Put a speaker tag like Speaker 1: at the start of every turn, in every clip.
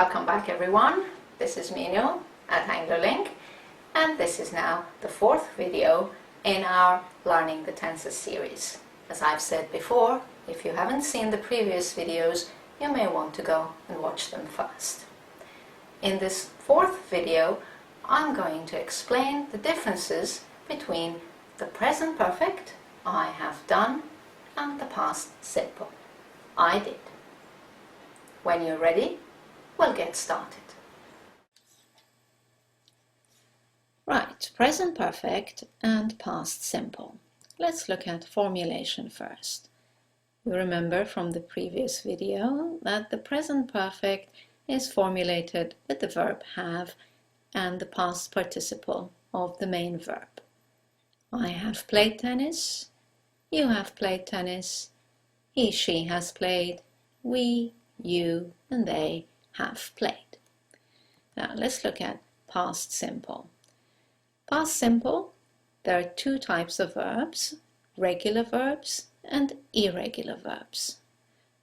Speaker 1: Welcome back everyone, this is Minu at AngloLink, and this is now the fourth video in our Learning the Tenses series. As I've said before, if you haven't seen the previous videos, you may want to go and watch them first. In this fourth video, I'm going to explain the differences between the present perfect, I have done, and the past simple, I did. When you're ready, we'll get started. Right, present perfect and past simple. Let's look at formulation first. You remember from the previous video that the present perfect is formulated with the verb have and the past participle of the main verb. I have played tennis, you have played tennis, he, she has played, we, you, and they have played. Now let's look at past simple. Past simple, there are two types of verbs, regular verbs and irregular verbs.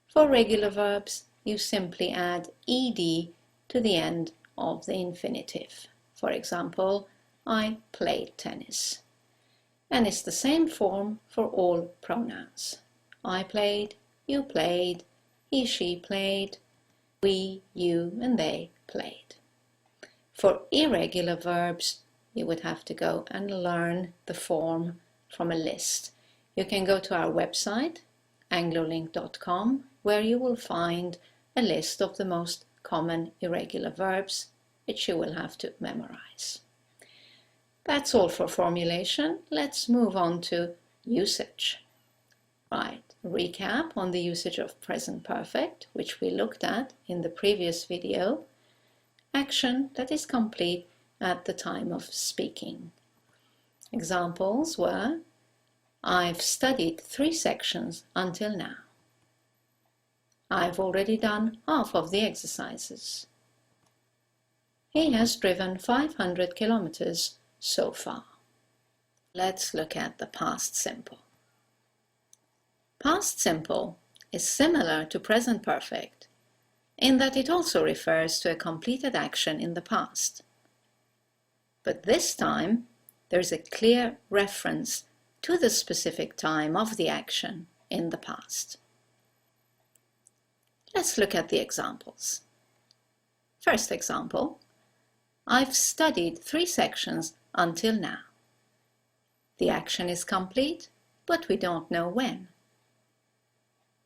Speaker 1: For regular verbs, you simply add ed to the end of the infinitive. For example, I played tennis. And it's the same form for all pronouns. I played, you played, he, she played, we, you, and they played. For irregular verbs, you would have to go and learn the form from a list. You can go to our website, anglolink.com, where you will find a list of the most common irregular verbs, which you will have to memorize. That's all for formulation. Let's move on to usage. Right, recap on the usage of present perfect, which we looked at in the previous video. Action that is complete at the time of speaking. Examples were, I've studied 3 sections until now. I've already done half of the exercises. He has driven 500 kilometers so far. Let's look at the past simple. Past simple is similar to present perfect in that it also refers to a completed action in the past. But this time, there is a clear reference to the specific time of the action in the past. Let's look at the examples. First example, I've studied 3 sections until now. The action is complete, but we don't know when.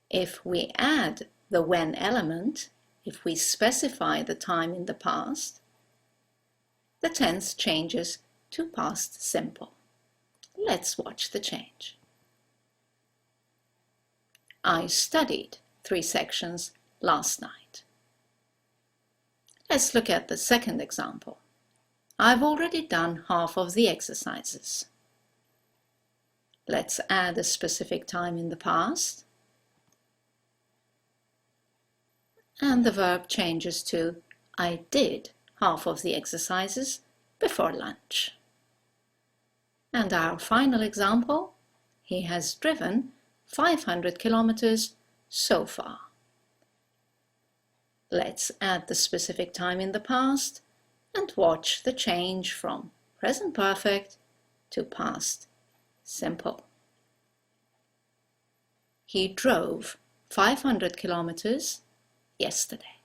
Speaker 1: If we add the when element, if we specify the time in the past, the tense changes to past simple. Let's watch the change. I studied 3 sections last night. Let's look at the second example. I've already done half of the exercises. Let's add a specific time in the past. And the verb changes to I did half of the exercises before lunch. And our final example, he has driven 500 kilometers so far. Let's add the specific time in the past and watch the change from present perfect to past simple. He drove 500 kilometers yesterday.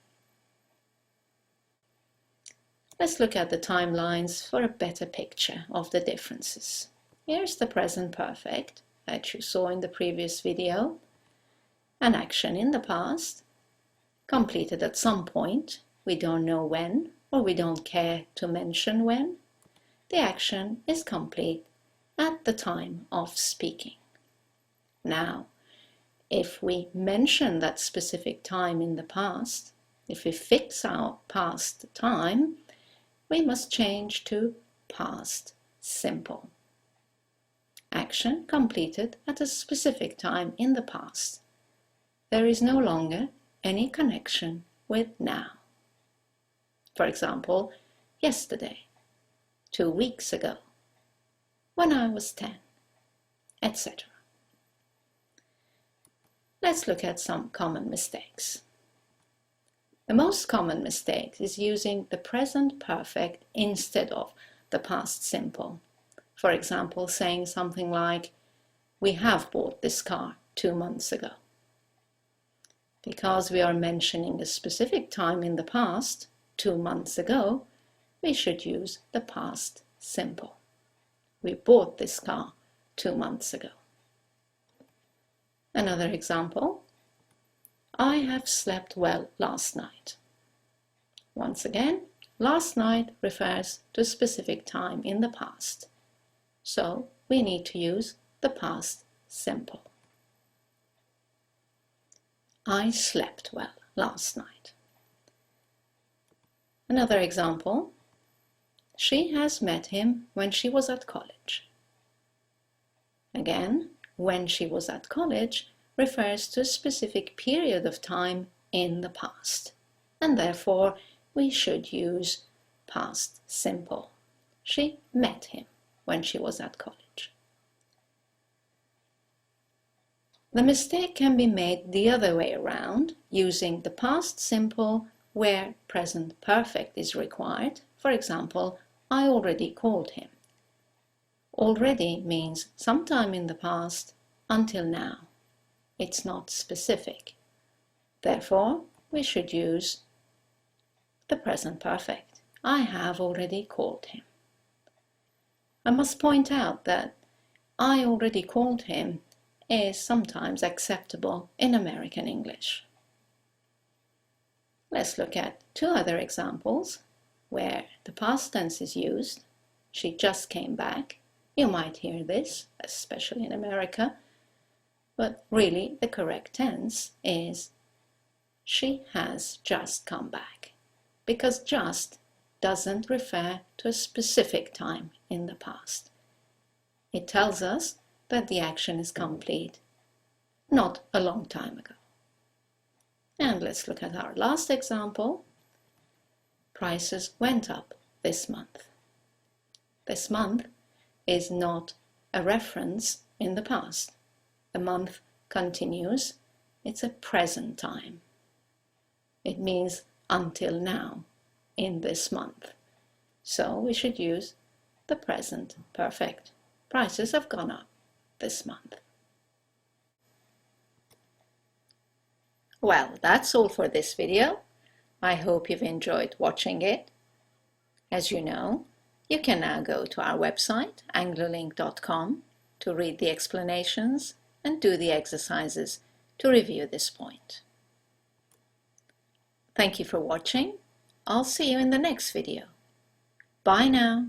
Speaker 1: Let's look at the timelines for a better picture of the differences. Here's the present perfect that you saw in the previous video. An action in the past, completed at some point, we don't know when, or we don't care to mention when. The action is complete at the time of speaking. Now, if we mention that specific time in the past, if we fix our past time, we must change to past simple. Action completed at a specific time in the past. There is no longer any connection with now. For example, yesterday, 2 weeks ago, when I was 10, etc. Let's look at some common mistakes. The most common mistake is using the present perfect instead of the past simple. For example, saying something like, "We have bought this car 2 months ago." Because we are mentioning a specific time in the past, 2 months ago, we should use the past simple. We bought this car 2 months ago. Another example, I have slept well last night. Once again, last night refers to a specific time in the past, so we need to use the past simple. I slept well last night. Another example, she has met him when she was at college. Again, when she was at college refers to a specific period of time in the past, and therefore we should use past simple. She met him when she was at college. The mistake can be made the other way around, using the past simple where present perfect is required. For example, I already called him. Already means sometime in the past, until now. It's not specific. Therefore, we should use the present perfect. I have already called him. I must point out that I already called him is sometimes acceptable in American English. Let's look at 2 other examples where the past tense is used. She just came back. You might hear this, especially in America, but really the correct tense is she has just come back, because just doesn't refer to a specific time in the past. It tells us that the action is complete, not a long time ago. And let's look at our last example. Prices went up this month. This month is not a reference in the past. The month continues. It's a present time. It means until now, in this month. So we should use the present perfect. Prices have gone up this month. Well, that's all for this video. I hope you've enjoyed watching it. As you know, you can now go to our website, anglolink.com, to read the explanations and do the exercises to review this point. Thank you for watching. I'll see you in the next video. Bye now.